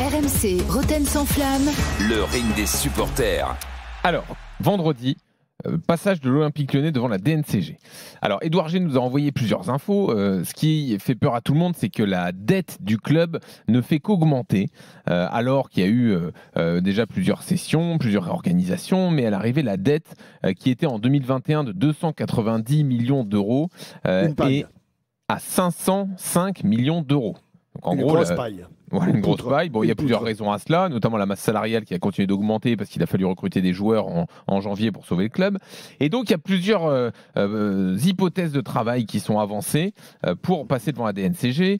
RMC, Roten sans flamme. Le ring des supporters. Alors, vendredi, passage de l'Olympique Lyonnais devant la DNCG. Alors, Édouard G nous a envoyé plusieurs infos. Ce qui fait peur à tout le monde, c'est que la dette du club ne fait qu'augmenter, alors qu'il y a eu déjà plusieurs sessions, plusieurs réorganisations, mais à l'arrivée, la dette qui était en 2021 de 290 millions d'euros est à 505 millions d'euros. Donc, en gros, grosse paille. Voilà, une grosse paille. Bon, il y a plusieurs raisons à cela, notamment la masse salariale qui a continué d'augmenter parce qu'il a fallu recruter des joueurs en janvier pour sauver le club. Et donc, il y a plusieurs hypothèses de travail qui sont avancées pour passer devant la DNCG.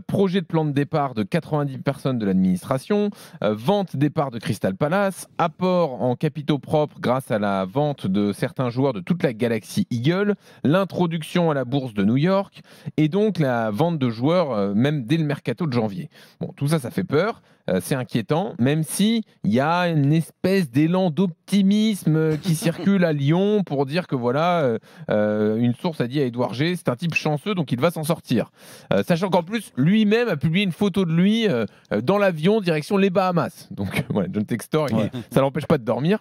Projet de plan de départ de 90 personnes de l'administration, vente départ de Crystal Palace, apport en capitaux propres grâce à la vente de certains joueurs de toute la galaxie Eagle, l'introduction à la bourse de New York et donc la vente de joueurs même dès le mercato de janvier. Bon, tout ça, ça fait peur, c'est inquiétant, même s'il y a une espèce d'élan d'optimisme qui circule à Lyon pour dire que voilà, une source a dit à Édouard G, c'est un type chanceux, donc il va s'en sortir. Sachant qu'en plus, lui-même a publié une photo de lui dans l'avion, direction les Bahamas. Donc voilà, John Textor, ça l'empêche pas de dormir.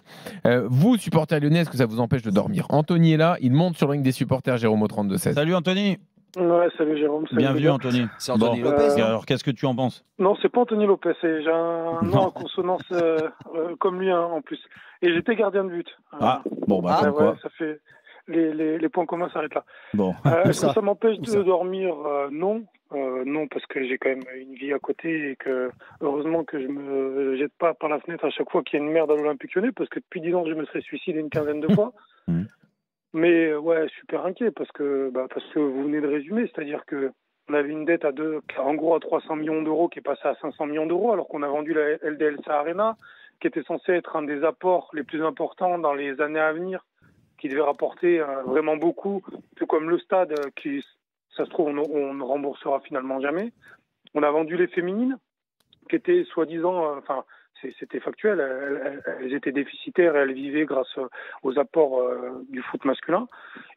Vous, supporters lyonnais, est-ce que ça vous empêche de dormir? Anthony est là, il monte sur le ring des supporters, Jérôme au 32-16. Salut Anthony. Ouais, salut Jérôme. Salut Bienvenue Anthony. C'est Anthony Bon. Lopez. Alors qu'est-ce que tu en penses? Non, c'est pas Anthony Lopez, j'ai un nom en consonance comme lui en plus. Et j'étais gardien de but. Ah, bon, bah comme ouais, quoi. ça fait les points communs s'arrêtent là. Bon. Est-ce que ça m'empêche de dormir? Non. Non, parce que j'ai quand même une vie à côté et que heureusement que je me jette pas par la fenêtre à chaque fois qu'il y a une merde à l'Olympique Lyonnais, parce que depuis 10 ans, je me serais suicidé une quinzaine de fois. Mais ouais, super inquiet parce que vous venez de résumer, c'est-à-dire que on avait une dette en gros à 300 millions d'euros qui est passée à 500 millions d'euros alors qu'on a vendu la LDLC Arena qui était censée être un des apports les plus importants dans les années à venir, qui devait rapporter vraiment beaucoup, tout comme le stade qui, ça se trouve, on ne remboursera finalement jamais. On a vendu les féminines qui étaient soi-disant, c'était factuel, elles étaient déficitaires et elles vivaient grâce aux apports du foot masculin.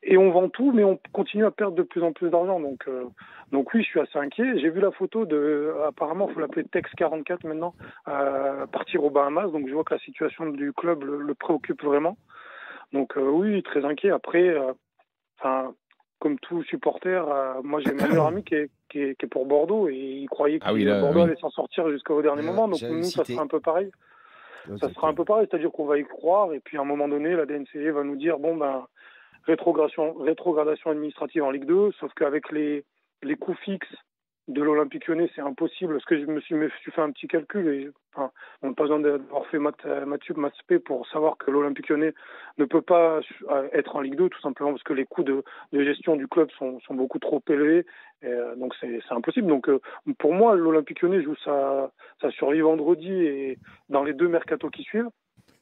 Et on vend tout, mais on continue à perdre de plus en plus d'argent. Donc oui, je suis assez inquiet. J'ai vu la photo apparemment, il faut l'appeler Tex 44 maintenant, partir aux Bahamas. Donc je vois que la situation du club le préoccupe vraiment. Donc oui, très inquiet. Après, comme tout supporter, moi j'ai mon meilleur ami qui est pour Bordeaux et il croyait que Bordeaux allait s'en sortir jusqu'au dernier moment. Donc nous, ça sera un peu pareil. Ça sera un peu pareil, c'est-à-dire qu'on va y croire et puis à un moment donné, la DNCG va nous dire rétrogradation administrative en Ligue 2, sauf qu'avec les coûts fixes de l'Olympique Lyonnais, c'est impossible. Parce que je me suis fait un petit calcul et on n'a pas besoin d'avoir fait maths spé pour savoir que l'Olympique Lyonnais ne peut pas être en Ligue 2, tout simplement parce que les coûts de gestion du club sont beaucoup trop élevés. Donc c'est impossible. Donc pour moi, l'Olympique Lyonnais joue sa survie vendredi et dans les 2 mercatos qui suivent,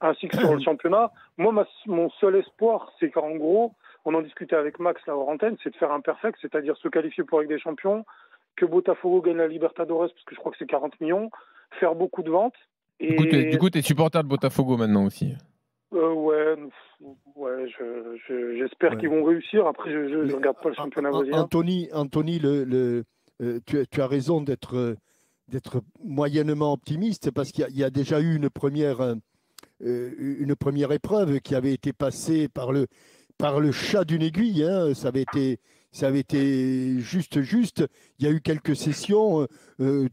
ainsi que sur le championnat. Moi, mon seul espoir, c'est qu'en gros, on en discutait avec Max là hors antenne, c'est de faire un perfect, c'est-à-dire se qualifier pour Ligue des Champions, que Botafogo gagne la Libertadores, parce que je crois que c'est 40 millions, faire beaucoup de ventes. Et... Du coup, tu es supporter de Botafogo maintenant aussi. J'espère qu'ils vont réussir. Après, je ne regarde pas le championnat brésilien. Anthony, tu as raison d'être moyennement optimiste, parce qu'il y a déjà eu une première épreuve qui avait été passée par le chat d'une aiguille. Hein. Ça avait été juste. Il y a eu quelques sessions,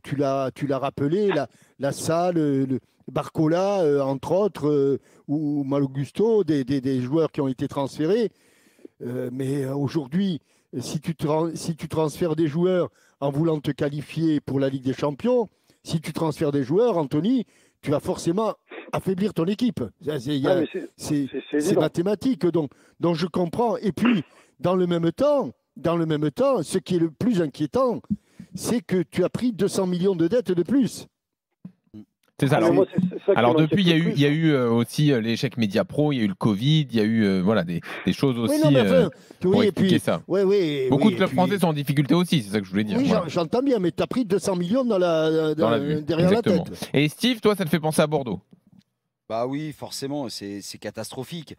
tu l'as rappelé, la salle, le Barcola, entre autres, ou Malaugusto, des joueurs qui ont été transférés. Mais aujourd'hui, si tu transfères des joueurs en voulant te qualifier pour la Ligue des Champions, si tu transfères des joueurs, Anthony, tu vas forcément affaiblir ton équipe. C'est mathématique. Donc je comprends. Et puis, dans le même temps, ce qui est le plus inquiétant, c'est que tu as pris 200 millions de dettes de plus. C'est ça. Alors depuis, il y a eu aussi l'échec Média Pro, il y a eu le Covid, il y a eu des choses aussi pour expliquer ça. Beaucoup de clubs français sont en difficulté aussi, c'est ça que je voulais dire. Oui, j'entends bien, mais tu as pris 200 millions derrière la tête. Et Steve, toi, ça te fait penser à Bordeaux? Bah oui, forcément, c'est catastrophique.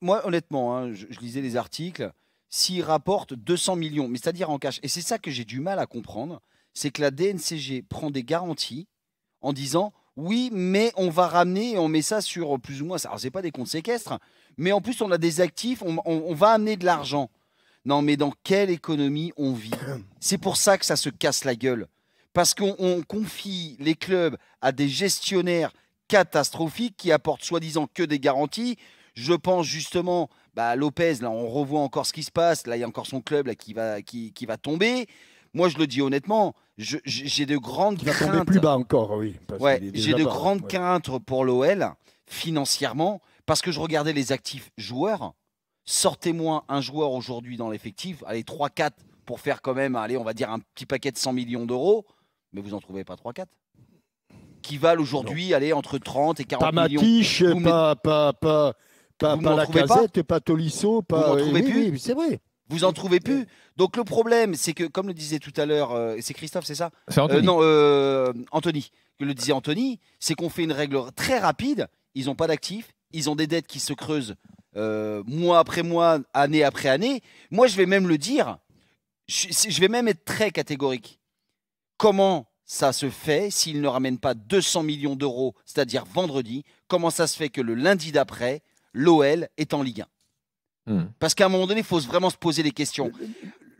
Moi, honnêtement, hein, je lisais les articles, s'ils rapportent 200 millions, mais c'est-à-dire en cash, et c'est ça que j'ai du mal à comprendre, c'est que la DNCG prend des garanties en disant oui, mais on va ramener et on met ça sur plus ou moins. Alors, c'est pas des comptes séquestres, mais en plus, on a des actifs, on va amener de l'argent. Non, mais dans quelle économie on vit? C'est pour ça que ça se casse la gueule. Parce qu'on confie les clubs à des gestionnaires catastrophiques qui apportent soi-disant que des garanties. Je pense justement à Lopez, là, on revoit encore ce qui se passe. Là, il y a encore son club là, qui va tomber. Moi, je le dis honnêtement, j'ai de grandes craintes. Il va tomber plus bas encore, oui. Ouais, j'ai de grandes craintes pour l'OL, financièrement, parce que je regardais les actifs joueurs. Sortez-moi un joueur aujourd'hui dans l'effectif, allez, 3-4 pour faire quand même, allez, on va dire un petit paquet de 100 millions d'euros, mais vous n'en trouvez pas 3-4 qui valent aujourd'hui, allez, entre 30 et 40 millions. Pas Lacazette, pas Tolisso, pas... Vous n'en trouvez plus. Oui, c'est vrai. Vous n'en trouvez plus. Donc le problème, c'est que, comme le disait tout à l'heure, c'est Christophe, c'est ça? C'est Anthony. Anthony. Que le disait Anthony, c'est qu'on fait une règle très rapide. Ils n'ont pas d'actifs, ils ont des dettes qui se creusent mois après mois, année après année. Moi, je vais même le dire, je vais même être très catégorique. Comment ça se fait s'ils ne ramènent pas 200 millions d'euros, c'est-à-dire vendredi? Comment ça se fait que le lundi d'après, l'OL est en Ligue 1? Parce qu'à un moment donné, il faut vraiment se poser des questions.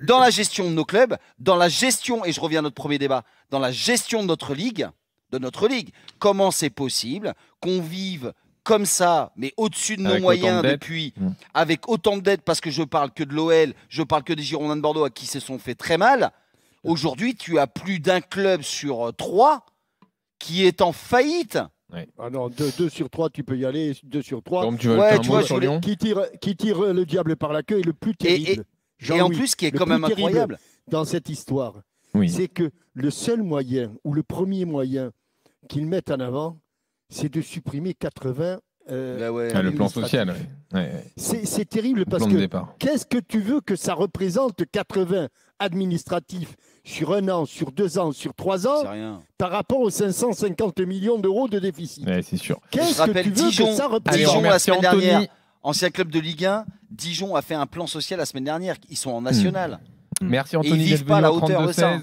Dans la gestion de nos clubs, dans la gestion, et je reviens à notre premier débat, dans la gestion de notre ligue, comment c'est possible qu'on vive comme ça, mais au-dessus de nos moyens depuis, avec autant de dettes, parce que je parle que de l'OL, je parle que des Girondins de Bordeaux à qui se sont fait très mal. Aujourd'hui, tu as plus d'un club sur 3 qui est en faillite. Ouais. Ah non, 2 sur 3, tu peux y aller. 2 sur 3. Donc, tu veux un mot sur Lyon qui tire le diable par la queue est le plus terrible. Et en plus, ce qui est quand même incroyable dans cette histoire, oui, c'est que le seul moyen, ou le premier moyen qu'ils mettent en avant, c'est de supprimer 80. le plan social. Ouais. C'est terrible parce que qu'est-ce que tu veux que ça représente 80 administratifs sur 1 an, sur 2 ans, sur 3 ans, par rapport aux 550 millions d'euros de déficit? Ouais, c'est sûr. Qu'est-ce que tu veux que ça représente? Dijon, la semaine dernière, ancien club de Ligue 1, Dijon a fait un plan social la semaine dernière. Ils sont en national. Merci Anthony d'être venu à la hauteur de ça.